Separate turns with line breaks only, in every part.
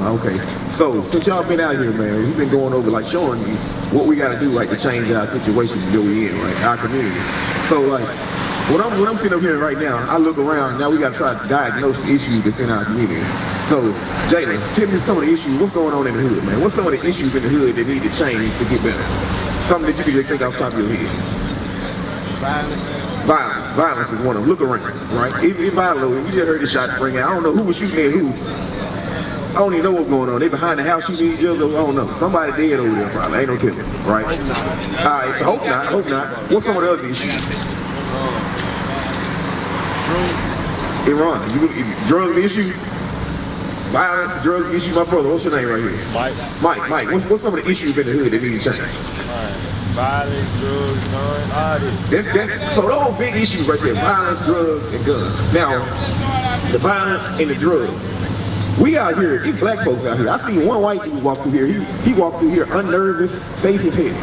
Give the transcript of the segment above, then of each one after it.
Okay. So since y'all been out here, man, we've been going over like showing you what we gotta do like to change our situation that we in, right? Our community. So like when I'm sitting up here right now, I look around, now we gotta try to diagnose the issues that's in our community. So Jalen, tell me some of the issues, what's going on in the hood, man? What's some of the issues in the hood that need to change to get better? Something that you can just think off the top of your head. Violence is one of them. Look around, right? It's violent. We just heard the shot ring out. I don't know who was shooting at who. I don't even know what's going on. They behind the house shooting each other. I don't know. Somebody dead over there probably. Ain't no killing, right? Alright, hope not. What's some of the other issues? Iran, drug issue? Violence, drug issue. My brother, what's your name right here? Mike. What's some of the issues in the hood that need to change?
Violence, drugs, guns, all this.
So those big issues right there, violence, drugs, and guns. Now, the violence and the drugs. We out here, these black folks out here. I seen one white dude walk through here. He walked through here unnervous, safe as hell.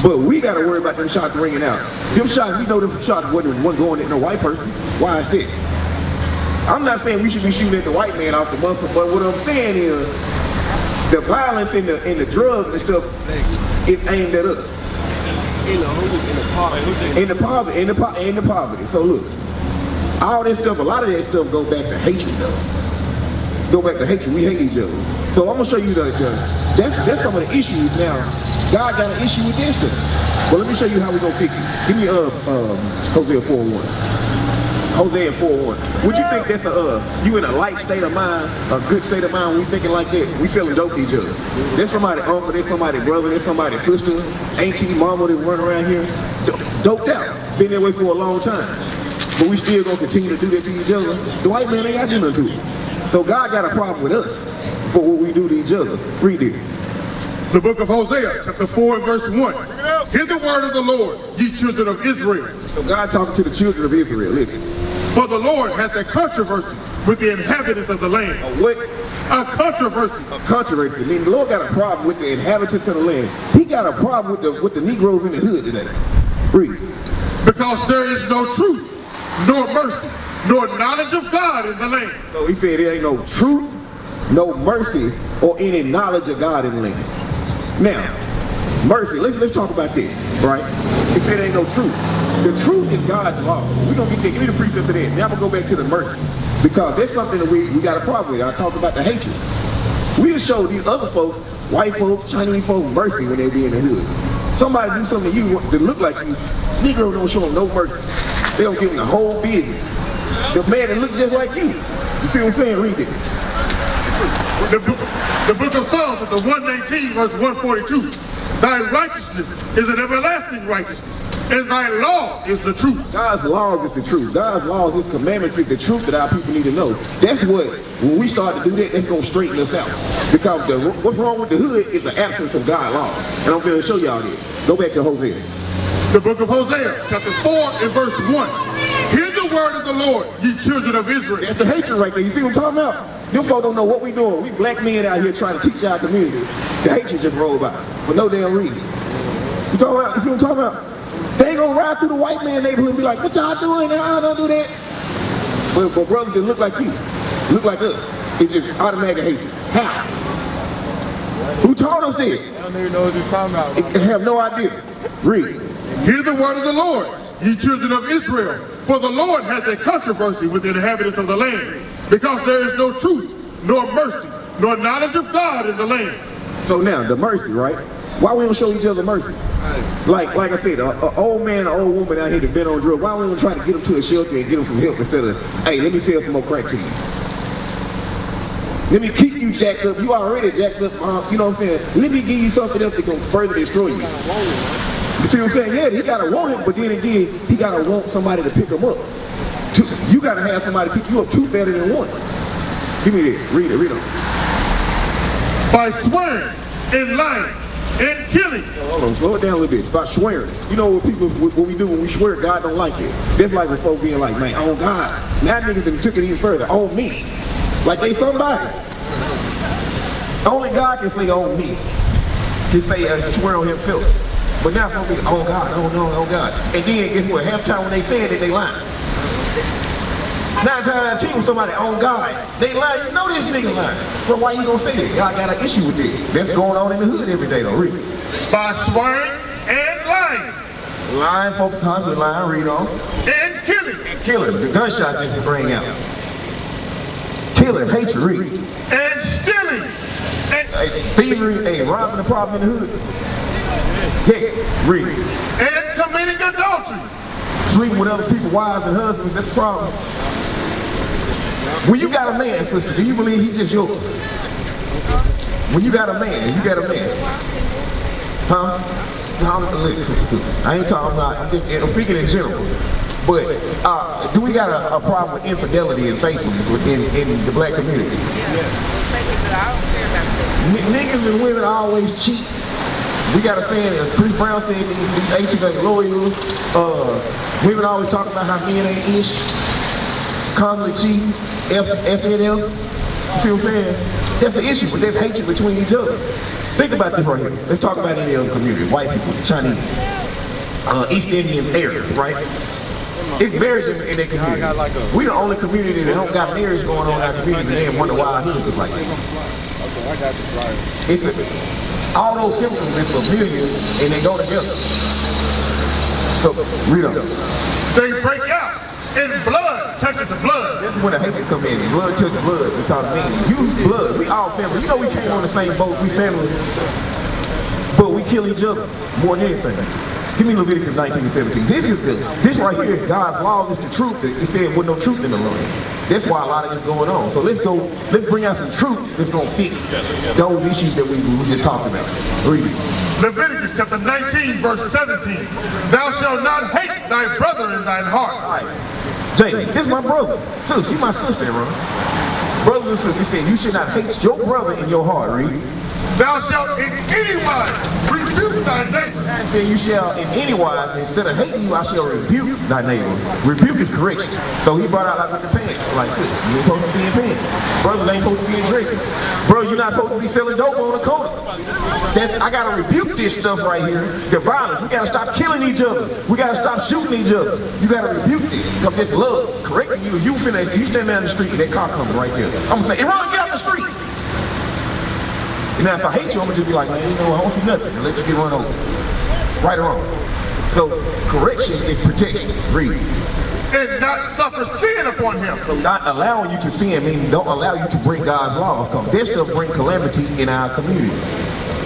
But we gotta worry about them shots ringing out. Them shots, we know them shots wasn't going at no white person. Why is that? I'm not saying we should be shooting at the white man off the muscle, but what I'm saying is the violence and the drugs and stuff is aimed at us. In the poverty. So look, all this stuff, a lot of that stuff go back to hatred though. Go back to hatred. We hate each other. So I'm gonna show you that's some of the issues now. God got an issue with this stuff. But let me show you how we gonna fix it. Give me Hosea 4:1. Hosea 4:1. Would you think that's you in a light state of mind, a good state of mind when we thinking like that? We feeling dope to each other. There's somebody uncle, there's somebody brother, there's somebody sister, auntie, mama that run around here, doped out. Been that way for a long time. But we still gonna continue to do that to each other. The white man ain't got to do nothing to it. So God got a problem with us for what we do to each other. Read it.
The book of Hosea, chapter 4 and verse 1. Hear the word of the Lord, ye children of Israel.
So God talking to the children of Israel. Listen.
For the Lord hath a controversy with the inhabitants of the land.
A what?
A controversy.
A controversy. I mean, the Lord got a problem with the inhabitants of the land. He got a problem with the Negroes in the hood today. Read.
Because there is no truth, nor mercy, nor knowledge of God in the land.
So he said there ain't no truth, no mercy, or any knowledge of God in the land. Now, mercy, let's talk about this, right? He said there ain't no truth. The truth is God's law. We're going to be taking the precept to that. Now I'm going to go back to the mercy. Because that's something that we got a problem with. I talked about the hatred. We'll show these other folks, white folks, Chinese folks, mercy when they be in the hood. Somebody do something to you that look like you, Negro don't show them no mercy. They don't give them the whole business. The man that looks just like you. You see what I'm saying? Read it.
The book of Psalms, the 119, verse 142. Thy righteousness is an everlasting righteousness, and thy law is the truth.
God's law is the truth. God's law is his commandments is the truth that our people need to know. That's what, when we start to do that, that's going to straighten us out. Because what's wrong with the hood is the absence of God's law. And I'm going to show y'all this. Go back to Hosea.
The book of Hosea, chapter 4 and verse 1. Hear the word of the Lord, ye children of Israel.
That's the hatred right there. You see what I'm talking about? Them folks don't know what we doing. We black men out here trying to teach our community. The hatred just roll by for no damn reason. You see what I'm talking about? They ain't gonna ride through the white man neighborhood and be like, what y'all doing? Nah, don't do that. But brothers that look like you, look like us, it's just automatic hatred. How? Who taught us this?
I don't even know what you're talking about.
I have no idea. Read.
Hear the word of the Lord, ye children of Israel. For the Lord hath a controversy with the inhabitants of the land, because there is no truth, nor mercy, nor knowledge of God in the land.
So now, the mercy, right? Why we don't show each other mercy? Like I said, an old man, an old woman out here that's been on drugs, why we don't try to get them to a shelter and get them some help instead of, hey, let me sell some more crack to you. Let me keep you jacked up. You already jacked up, you know what I'm saying? Let me give you something else that can further destroy you. You see what I'm saying? Yeah, he gotta want it, but then again, he gotta want somebody to pick him up. You gotta have somebody pick you up two better than one. Give me that. Read it.
By swearing and lying and killing.
Hold on, slow it down a little bit. By swearing. You know what we do when we swear? God don't like it. That's like when folks being like, man, on God. Now niggas done took it even further. On me. Like they somebody. Only God can say on me. He say swear on himself. But now folks be, oh God, oh no, oh God. And then guess what? Half time when they say it, they lying. 9 times out of 10 when somebody on God, they lie. You know this nigga lying. Bro, why you gonna say that? Y'all got an issue with this. That's going on in the hood every day though, read.
By swearing and lying.
Lying, folks constantly lying, read on.
And killing.
And killing. The gunshot just to bring out. Killing, hatred, read.
And stealing. And
thievery, robbing the problem in the hood. Yeah, read.
And committing adultery.
Sleeping with other people's wives and husbands, that's the problem. When you got a man, sister, do you believe he's just yours? When you got a man, huh? I ain't talking about, I'm speaking in general. But do we got a problem with infidelity and faithfulness in the black community? Niggas and women always cheat. We got a saying, as Chris Brown said, these H's ain't loyal. Women always talk about how men ain't ish. Constantly cheating, FNL. You see what I'm saying? That's the issue, but there's hatred between each other. Think about this right here. Let's talk about any other community. White people, Chinese, East Indian areas, right? It's marriage in their community. We the only community that don't got marriage going on in our community and wonder why our hoods look like that. All those symptoms is familiar and they go together. So, read on.
They break out and blood touches the blood.
This is when the hatred come in. Blood touches blood because you blood. We all family. You know we came on the same boat. We family. But we kill each other more than anything. Give me Leviticus 19 and 17. This right here, God's law is the truth. It said with no truth in the law. That's why a lot of this going on. So let's bring out some truth that's gonna fix those issues that we just talked about. Read it.
Leviticus chapter 19, verse 17. Thou shalt not hate thy brother in thine heart.
All right. Jay, this is my brother. Sis, you my sister, bro. Brothers and sisters, he said you should not hate your brother in your heart. Read.
Thou shalt in any wise rebuke thy neighbor.
I said you shall in any wise, instead of hating you, I shall rebuke thy neighbor. Rebuke is correction. So he brought out like the pants. Like, sis, you ain't supposed to be in pants. Brothers ain't supposed to be in dresses. Bro, you're not supposed to be selling dope on the corner. I gotta rebuke this stuff right here. The violence. We gotta stop killing each other. We gotta stop shooting each other. You gotta rebuke this. Because this love, correcting you. You stand down the street and that car comes right there. I'm gonna say, Iran, get out the street. And now if I hate you, I'm gonna just be like, man, you know, I don't do nothing and let you get run over. Right or wrong. So correction is protection. Read.
And not suffer sin upon him.
So not allowing you to sin means don't allow you to break God's laws. Because this stuff bring calamity in our community.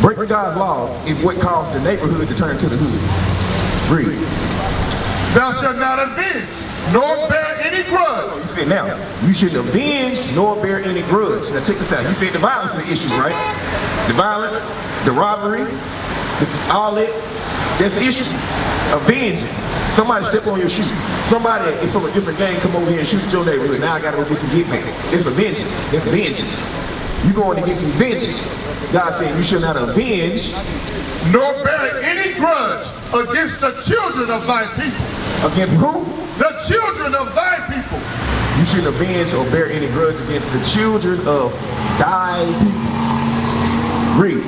Breaking God's laws is what caused the neighborhood to turn to the hood. Read.
Thou shalt not avenge, nor bear any grudge.
You said now, you shouldn't avenge nor bear any grudge. Now check this out. You said the violence is the issue, right? The violence, the robbery, all that, that's the issue. Avenging. Somebody step on your shoe. Somebody from a different gang come over here and shoot your neighborhood. Now I gotta go get some get back. It's a vengeance. That's vengeance. You going to get some vengeance. God said you should not avenge
nor bear any grudge against the children of thy people.
Against who?
The children of thy people.
You shouldn't avenge or bear any grudge against the children of thy people. Read.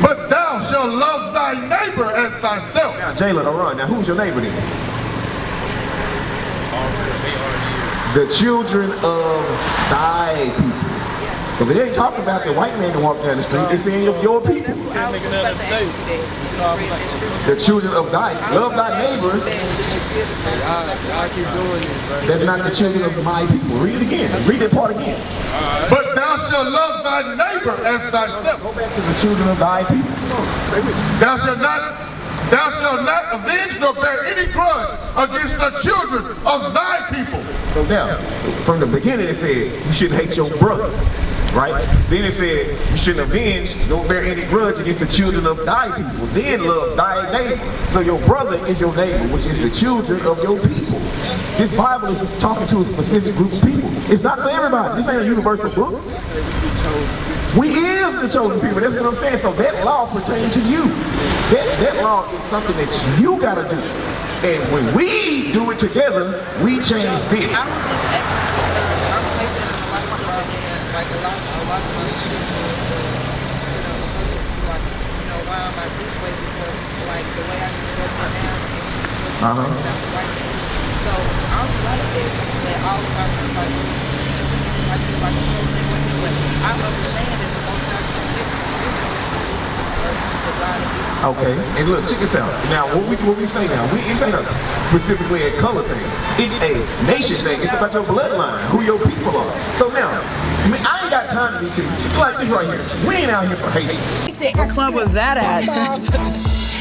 But thou shalt love thy neighbor as thyself.
Now, Jalen, run. Now, who's your neighbor then? The children of thy people. Because they ain't talking about the white man that walk down the street. They're saying of your people. The children of thy. Love thy neighbors. That's not the children of my people. Read it again. Read that part again.
But thou shalt love thy neighbor as thyself.
Go back to the children of thy people.
Thou shalt not avenge nor bear any grudge against the children of thy people.
So now, from the beginning it said you shouldn't hate your brother. Right? Then it said you shouldn't avenge, don't bear any grudge against the children of thy people. Then love thy neighbor. So your brother is your neighbor, which is the children of your people. This Bible is talking to a specific group of people. It's not for everybody. This ain't a universal book. We is the chosen people. That's what I'm saying. So that law pertains to you. That law is something that you gotta do. And when we do it together, we change this.
I was just asking, I'm thinking like a lot of my shit, some people like, why am I this way? Because like the way I just broke it down, So I don't like that all of our people like the whole thing with it, but I understand that the most
Okay, and look, check this out. Now, what we say now, it's ain't specifically a color thing. It's a nation thing. It's about your bloodline, who your people are. So now, I mean, I ain't got time to be confused. Like this right here. We ain't out here for hate.
What club was that at?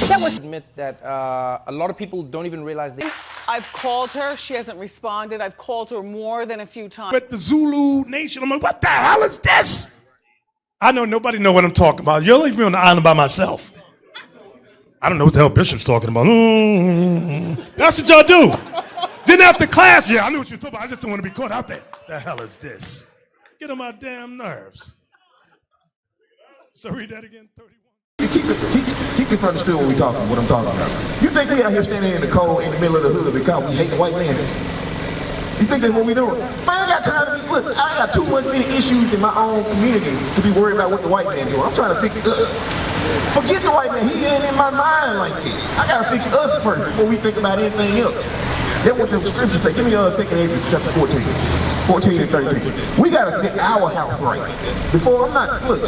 That was admit that a lot of people don't even realize they.
I've called her. She hasn't responded. I've called her more than a few times.
But the Zulu Nation, I'm like, what the hell is this? I know nobody know what I'm talking about. You'll leave me on the island by myself. I don't know what the hell Bishop's talking about. That's what y'all do. Then after class, yeah, I knew what you were talking about. I just don't want to be caught out there. The hell is this? Get on my damn nerves. So read that again, 31.
Keep misunderstood what I'm talking about. You think we out here standing in the cold in the middle of the hood because we hate the white man? You think that's what we doing? Man, I ain't got time to be, look, I got too many issues in my own community to be worried about what the white man doing. I'm trying to fix us. Forget the white man, he ain't in my mind like this. I gotta fix us first before we think about anything else. That's what the scriptures say. Give me 2 Corinthians chapter 14 and 13. We gotta set our house right. Before I'm not, look,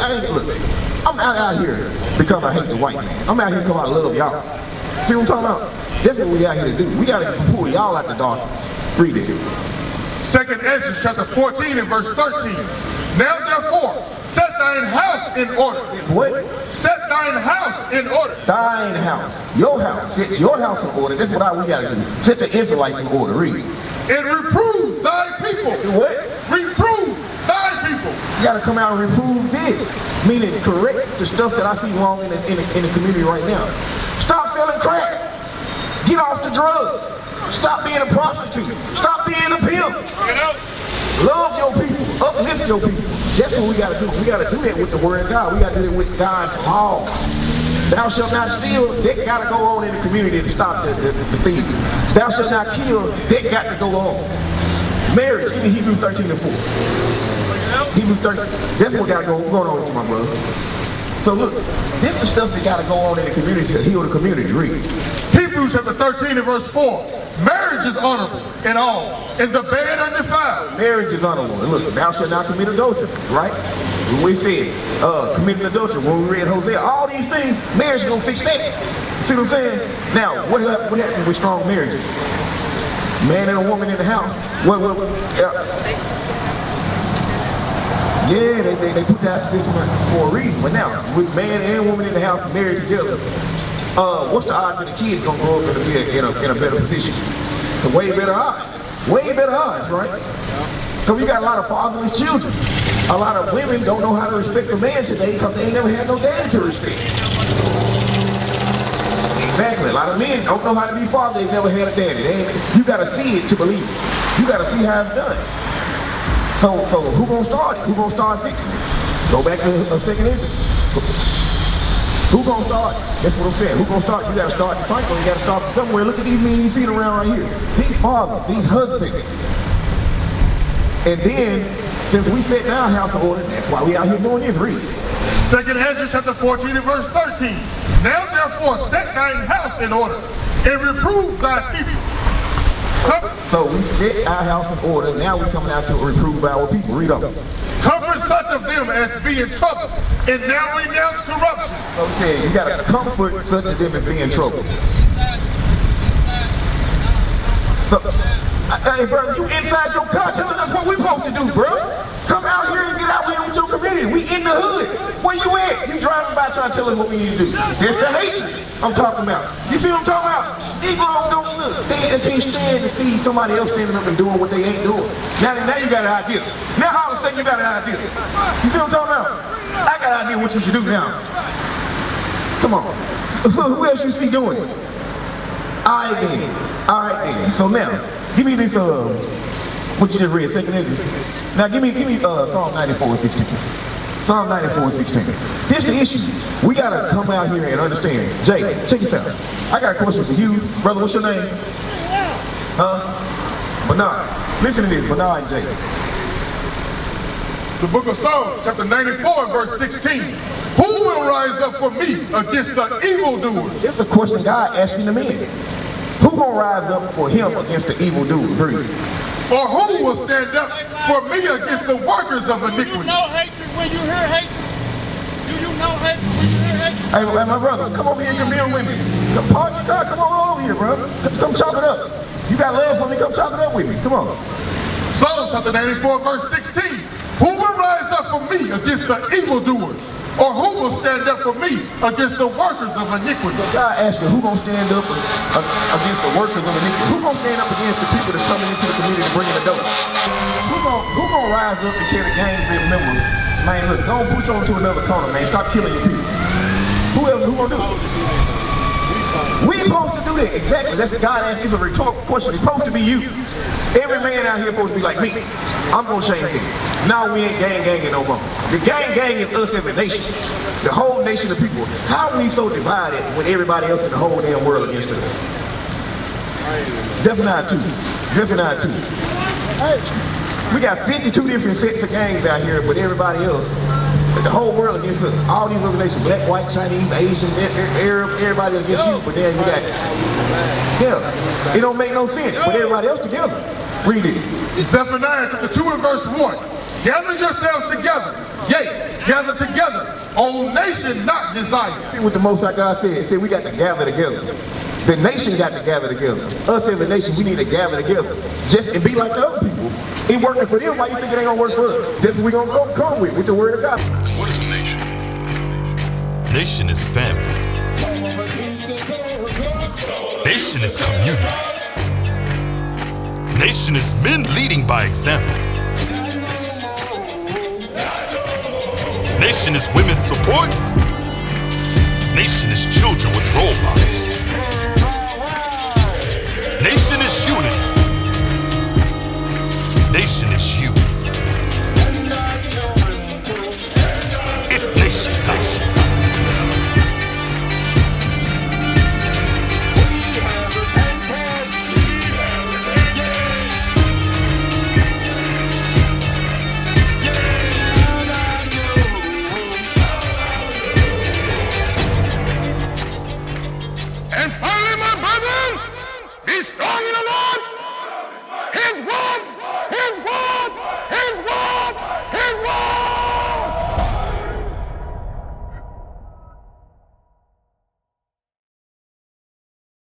I'm not out here because I hate the white man. I'm out here because I love y'all. See what I'm talking about? That's what we out here to do. We gotta pull y'all out the darkness. Read it.
2 Ezra chapter 14 and verse 13. Now therefore, set thine house in order.
What?
Set thine house in order.
Thine house. Your house. Set your house in order. That's what we gotta do. Set the Israelites in order. Read.
And reprove thy people.
What?
Reprove thy people.
You gotta come out and reprove this. Meaning correct the stuff that I see wrong in the community right now. Stop selling crack. Get off the drugs. Stop being a prostitute. Stop being a pimp. Love your people. Uplift your people. That's what we gotta do. We gotta do that with the word of God. We gotta do it with God's law. Thou shalt not steal. That gotta go on in the community to stop the thieving. Thou shalt not kill. That got to go on. Marriage. Give me Hebrews 13 and 4. Hebrews 13. That's what gotta go on with you, my brother. So look, this is the stuff that gotta go on in the community to heal the community. Read.
Hebrews chapter 13 and verse 4. Marriage is honorable in all, and the bed undefiled.
Marriage is honorable. And look, thou shalt not commit adultery, right? When we said committing adultery, when we read Hosea, all these things, marriage is gonna fix that. See what I'm saying? Now, what happens with strong marriages? Man and a woman in the house. Yeah, they put that system for a reason. But now, with man and woman in the house married together, what's the odds that the kid's gonna grow up and be in a better position? It's way better odds. Way better odds, right? So we got a lot of fatherless children. A lot of women don't know how to respect a man today because they ain't never had no daddy to respect. Exactly. A lot of men don't know how to be fathers. They never had a daddy. You gotta see it to believe it. You gotta see how it's done. So who gonna start it? Who gonna start fixing it? Go back to a second engine. Who gonna start? That's what I'm saying. Who gonna start? You gotta start the cycle. You gotta start from somewhere. Look at these men you see around right here. These fathers, these husbands. And then, since we set our house in order, that's why we out here doing this. Read.
2 Ezra chapter 14 and verse 13. Now therefore set thine house in order, and reprove thy people.
So we set our house in order. Now we're coming out to reprove our people. Read on.
Comfort such of them as be in trouble, and now renounce corruption.
Okay, you gotta comfort such of them as be in trouble. So, hey, bro, you inside your car telling us what we supposed to do, bro. Come out here and get out here with your community. We in the hood. Where you at? You driving by trying to tell us what we need to do. That's the hatred I'm talking about. You see what I'm talking about? Negroes don't look. They can't stand to see somebody else standing up and doing what they ain't doing. Now you got an idea. Now all of a sudden you got an idea. You see what I'm talking about? I got an idea what you should do now. Come on. So who else you see doing it? All right then. So now, give me this, what you just read, 2 Ezra. Now give me Psalm 94 and 16. Psalm 94 and 16. This the issue. We gotta come out here and understand. Jay, check this out. I got a question for you. Brother, what's your name? Bernard. Listen to this, Bernard and Jay.
The book of Psalms, chapter 94, verse 16. Who will rise up for me against the evildoers?
It's a question God asking the men. Who gonna rise up for him against the evil dude? Read.
Or who will stand up for me against the workers of
Do you
iniquity?
know hatred when you hear hatred? Do you know hatred when you hear hatred?
Hey, my brother, come over here and commune with me. Come on over here, bro. Come chop it up. You got love for me? Come chop it up with me. Come on.
Psalm chapter 94, verse 16. Who will rise up for me against the evildoers? Or who will stand up for me against the workers of iniquity?
God asked you, who gonna stand up against the workers of iniquity? Who gonna stand up against the people that's coming into the community and bringing the dope? Who gonna rise up and carry the gangs and members? Man, look, don't push on to another corner, man. Stop killing your people. Who gonna do it? We supposed to do that. Exactly. That's what God asked. It's a rhetorical question. It's supposed to be you. Every man out here supposed to be like me. I'm gonna change things. Now we ain't ganging no more. The gang is us as a nation. The whole nation of people. How are we so divided when everybody else in the whole damn world against us? Definitely not two. Definitely not two. Hey, we got 52 different sets of gangs out here, but everybody else, the whole world against us. All these other nations, black, white, Chinese, Asian, Arab, everybody against you, but then you got, yeah, it don't make no sense, but everybody else together. Read it.
Zephaniah chapter 2 and verse 1. Gather yourselves together, yea, gather together, O nation not desired.
See what the Most High God said. He said we got to gather together. The nation got to gather together. Us as a nation, we need to gather together. Just and be like the other people. It working for them, why you think it ain't gonna work for us? That's what we gonna come with the word of God.
What is a nation? Nation is family. Nation is community. Nation is men leading by example. Nation is women's support. Nation is children with role models. Nation is unity. Nation is